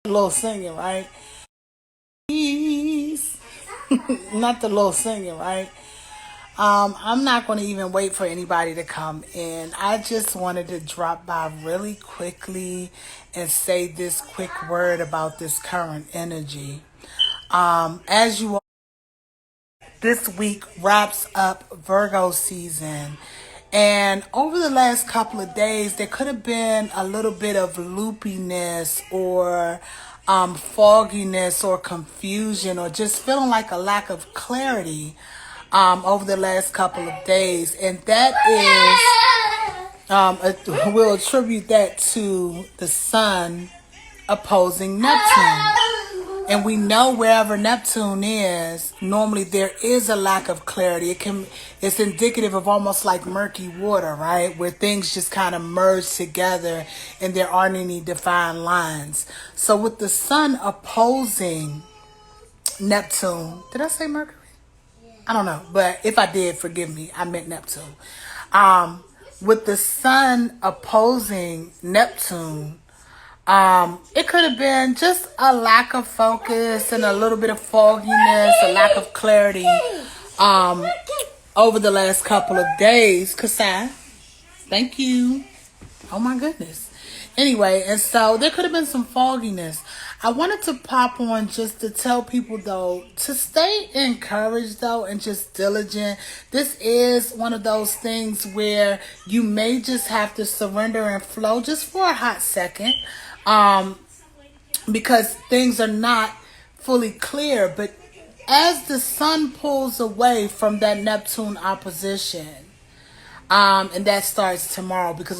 Little singing, right? Peace. Not the little singing, right? I'm not going to even wait for anybody to come in. I just wanted to drop by really quickly and say this quick word about this current energy. As you all, this week wraps up Virgo season. And over the last couple of days, there could have been a little bit of loopiness or fogginess or confusion or just feeling like a lack of clarity over the last couple of days. And that we'll attribute that to the sun opposing Neptune. And we know wherever Neptune is, normally there is a lack of clarity. It's indicative of almost like murky water, right? Where things just kind of merge together and there aren't any defined lines. So with the sun opposing Neptune, did I say Mercury? I don't know, but if I did, forgive me. I meant Neptune. With the sun opposing Neptune, it could have been just a lack of focus and a little bit of fogginess, a lack of clarity, over the last couple of days. Kasai, thank you. Oh my goodness. Anyway, and so there could have been some fogginess. I wanted to pop on just to tell people though to stay encouraged though and just diligent. This is one of those things where you may just have to surrender and flow just for a hot second. Because things are not fully clear. But as the sun pulls away from that Neptune opposition, and that starts tomorrow because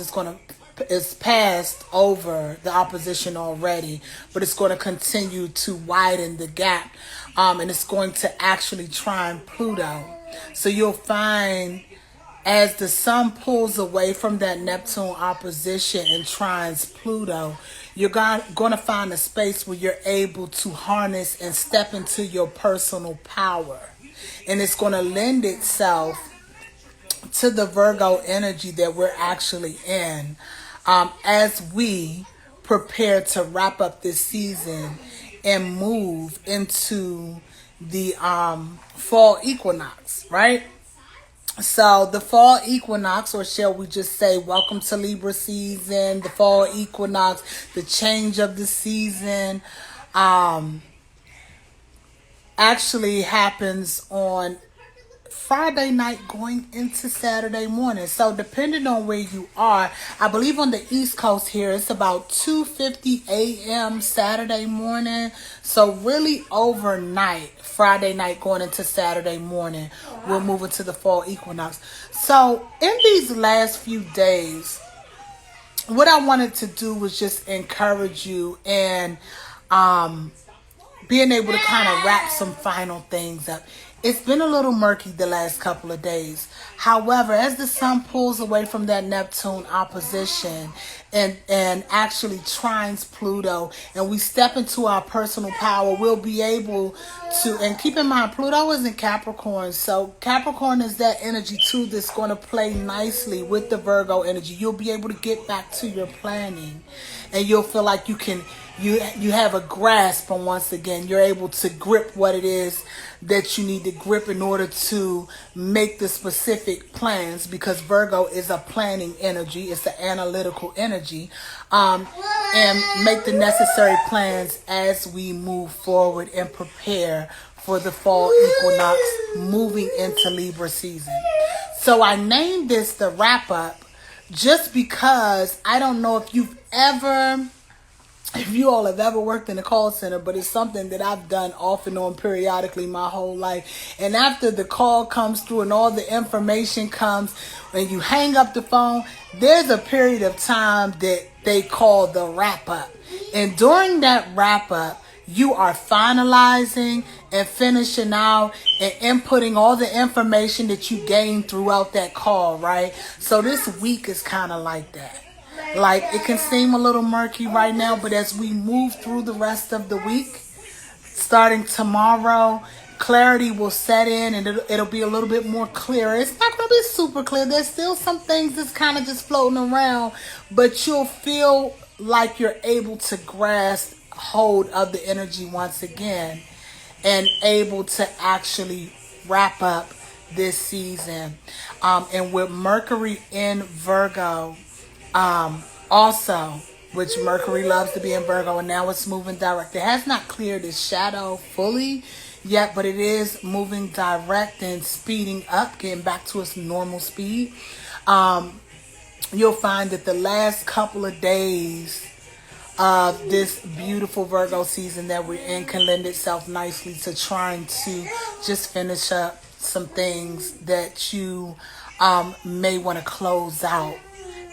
it's passed over the opposition already, but it's going to continue to widen the gap, and it's going to actually trine Pluto. So you'll find as the sun pulls away from that Neptune opposition and trines Pluto, you're going to find a space where you're able to harness and step into your personal power. And it's going to lend itself to the Virgo energy that we're actually in, as we prepare to wrap up this season and move into the fall equinox, right? So the fall equinox, or shall we just say welcome to Libra season, the fall equinox, the change of the season, actually happens on Friday night going into Saturday morning. So depending on where you are, I believe on the East Coast here, it's about 2:50 a.m. Saturday morning. So really overnight, Friday night going into Saturday morning, we'll move into the fall equinox. So in these last few days, what I wanted to do was just encourage you and being able to kind of wrap some final things up. It's been a little murky the last couple of days. However, as the sun pulls away from that Neptune opposition and actually trines Pluto, and we step into our personal power, we'll be able to, and keep in mind, Pluto is in Capricorn. So Capricorn is that energy too that's going to play nicely with the Virgo energy. You'll be able to get back to your planning, and you'll feel like you have a grasp on, once again, you're able to grip what it is that you need to grip in order to make the specific plans, because Virgo is a planning energy. It's an analytical energy, and make the necessary plans as we move forward and prepare for the fall equinox moving into Libra season. So I named this the wrap up just because I don't know if you all have ever worked in a call center, but it's something that I've done off and on periodically my whole life. And after the call comes through and all the information comes, and you hang up the phone, there's a period of time that they call the wrap up. And during that wrap up, you are finalizing and finishing out and inputting all the information that you gained throughout that call, right? So this week is kind of like that. Like, it can seem a little murky right now, but as we move through the rest of the week, starting tomorrow, clarity will set in and it'll be a little bit more clear. It's not going to be super clear. There's still some things that's kind of just floating around, but you'll feel like you're able to grasp hold of the energy once again and able to actually wrap up this season. And with Mercury in Virgo, also, which Mercury loves to be in Virgo, and now it's moving direct. It has not cleared its shadow fully yet, but it is moving direct and speeding up, getting back to its normal speed. You'll find that the last couple of days of this beautiful Virgo season that we're in can lend itself nicely to trying to just finish up some things that you may want to close out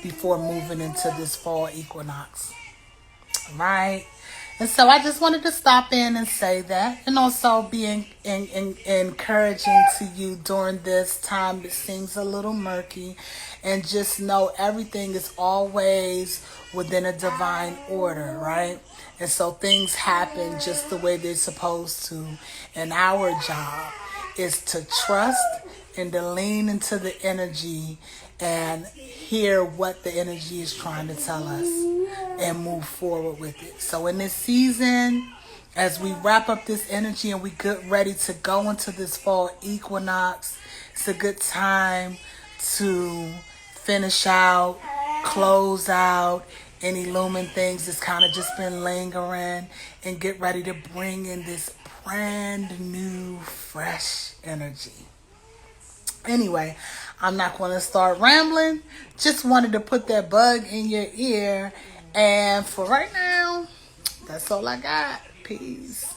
before moving into this fall equinox. Right? And so I just wanted to stop in and say that, and also be encouraging to you during this time that seems a little murky, and just know everything is always within a divine order, right? And so things happen just the way they're supposed to. And our job is to trust and to lean into the energy and hear what the energy is trying to tell us and move forward with it. So in this season, as we wrap up this energy and we get ready to go into this fall equinox, it's a good time to finish out, close out any looming things that's kind of just been lingering, and get ready to bring in this brand new, fresh energy. Anyway, I'm not going to start rambling. Just wanted to put that bug in your ear. And for right now, that's all I got. Peace.